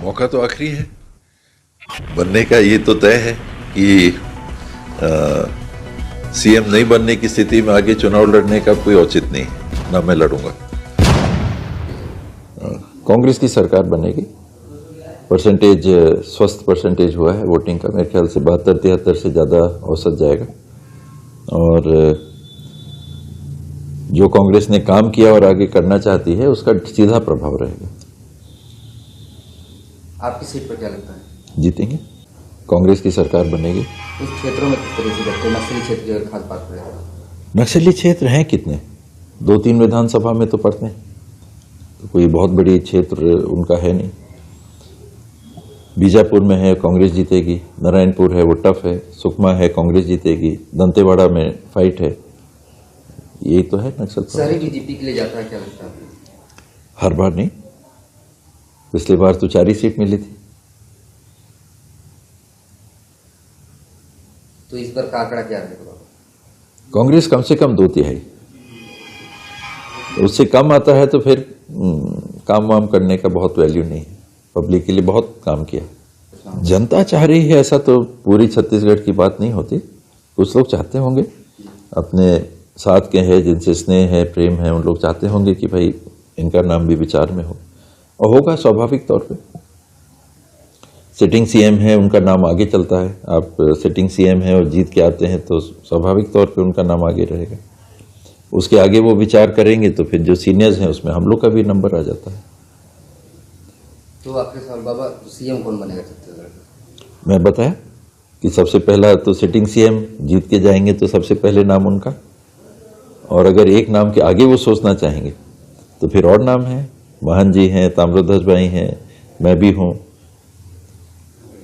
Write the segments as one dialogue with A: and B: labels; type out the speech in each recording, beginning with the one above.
A: मौका तो आखिरी है बनने का। ये तो तय है कि सीएम नहीं बनने की स्थिति में आगे चुनाव लड़ने का कोई औचित्य नहीं है, ना मैं लड़ूंगा। कांग्रेस की सरकार बनेगी। परसेंटेज स्वस्थ परसेंटेज हुआ है वोटिंग का, मेरे ख्याल से 72-73 से ज़्यादा औसत जाएगा। और जो कांग्रेस ने काम किया और आगे करना चाहती है उसका सीधा प्रभाव रहेगा।
B: आपकी सीट पर क्या लगता है?
A: जीतेंगे, कांग्रेस की सरकार बनेगी।
B: उस क्षेत्रों में किस तरह से देखते हैं? नक्सली क्षेत्र की अगर खास बात करें,
A: नक्सली क्षेत्र हैं कितने, 2-3 विधानसभा में तो पड़ते हैं, तो कोई बहुत बड़ी क्षेत्र उनका है नहीं। बीजापुर में है, कांग्रेस जीतेगी। नारायणपुर है, वो टफ है। सुकमा है, कांग्रेस जीतेगी। दंतेवाड़ा में फाइट है। यही तो है नक्सल।
B: शहरी बीजेपी के लिए जाता है, क्या लगता है?
A: हर बार नहीं, पिछली बार तो 4 ही सीट मिली थी।
B: तो इस पर का आंकड़ा क्या रहेगा?
A: कांग्रेस कम से कम 2/3। उससे कम आता है तो फिर काम वाम करने का बहुत वैल्यू नहीं है। पब्लिक के लिए बहुत काम किया। जनता चाह रही है ऐसा तो पूरी छत्तीसगढ़ की बात नहीं होती। कुछ लोग चाहते होंगे, अपने साथ के हैं जिनसे स्नेह है, प्रेम है, उन लोग चाहते होंगे कि भाई इनका नाम भी विचार में हो, और होगा स्वाभाविक तौर पे। सिटिंग सीएम है, उनका नाम आगे चलता है। आप सिटिंग सीएम है और जीत के आते हैं तो स्वाभाविक तौर पे उनका नाम आगे रहेगा। उसके आगे वो विचार करेंगे तो फिर जो सीनियर्स हैं उसमें हम लोग का भी नंबर आ जाता है।
B: तो आपके सवाल बाबा, सीएम कौन बनेगा छत्तीसगढ़?
A: मैं बताया कि सबसे पहला तो सिटिंग सीएम जीत के जाएंगे तो सबसे पहले नाम उनका, और अगर एक नाम के आगे वो सोचना चाहेंगे तो फिर और नाम है। महन जी हैं, ताम्रध्वज भाई हैं, मैं भी हूं।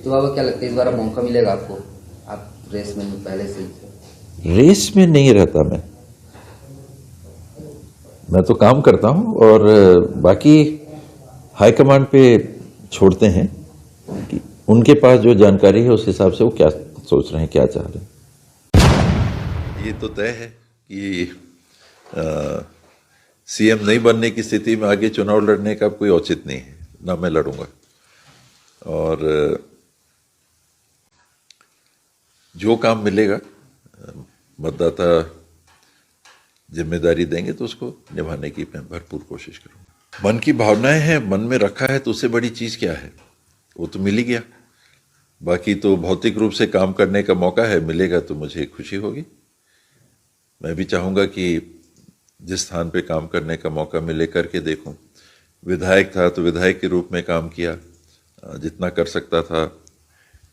B: तो बाबा क्या लगता है, इस बार मौका मिलेगा आपको? आप रेस में पहले से ही?
A: रेस में नहीं रहता मैं तो काम करता हूं और बाकी हाईकमांड पे छोड़ते हैं कि उनके पास जो जानकारी है उस हिसाब से वो क्या सोच रहे हैं, क्या चाह रहे हैं। ये तो तय है कि सीएम नहीं बनने की स्थिति में आगे चुनाव लड़ने का कोई औचित्य नहीं है, ना मैं लड़ूंगा। और जो काम मिलेगा मतदाता जिम्मेदारी देंगे तो उसको निभाने की मैं भरपूर कोशिश करूंगा। मन की भावनाएं हैं, मन में रखा है तो उससे बड़ी चीज क्या है, वो तो मिल ही गया। बाकी तो भौतिक रूप से काम करने का मौका है, मिलेगा तो मुझे खुशी होगी। मैं भी चाहूंगा कि जिस स्थान पे काम करने का मौका मिले करके देखूं। विधायक था तो विधायक के रूप में काम किया जितना कर सकता था।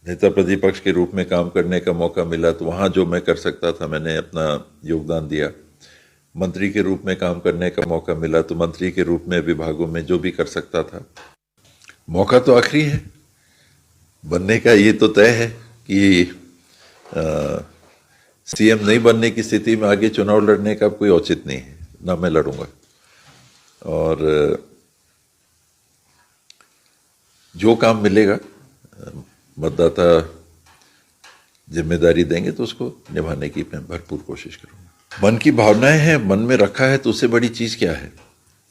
A: नेता प्रतिपक्ष के रूप में काम करने का मौका मिला तो वहां जो मैं कर सकता था मैंने अपना योगदान दिया। मंत्री के रूप में काम करने का मौका मिला तो मंत्री के रूप में विभागों में जो भी कर सकता था। मौका तो आखिरी है बनने का। ये तो तय है कि सीएम नहीं बनने की स्थिति में आगे चुनाव लड़ने का कोई औचित्य नहीं है, ना मैं लड़ूंगा। और जो काम मिलेगा मतदाता जिम्मेदारी देंगे तो उसको निभाने की मैं भरपूर कोशिश करूंगा। मन की भावनाएं हैं, मन में रखा है तो उससे बड़ी चीज क्या है,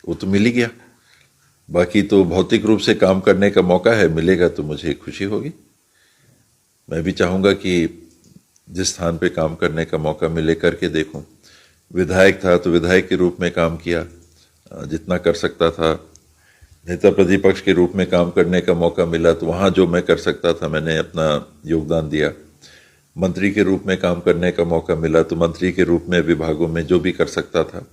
A: वो तो मिल ही गया। बाकी तो भौतिक रूप से काम करने का मौका है, मिलेगा तो मुझे खुशी होगी। मैं भी चाहूंगा कि जिस स्थान पे काम करने का मौका मिले करके देखूं। विधायक था तो विधायक के रूप में काम किया जितना कर सकता था। नेता प्रतिपक्ष के रूप में काम करने का मौका मिला तो वहां जो मैं कर सकता था मैंने अपना योगदान दिया। मंत्री के रूप में काम करने का मौका मिला तो मंत्री के रूप में विभागों में जो भी कर सकता था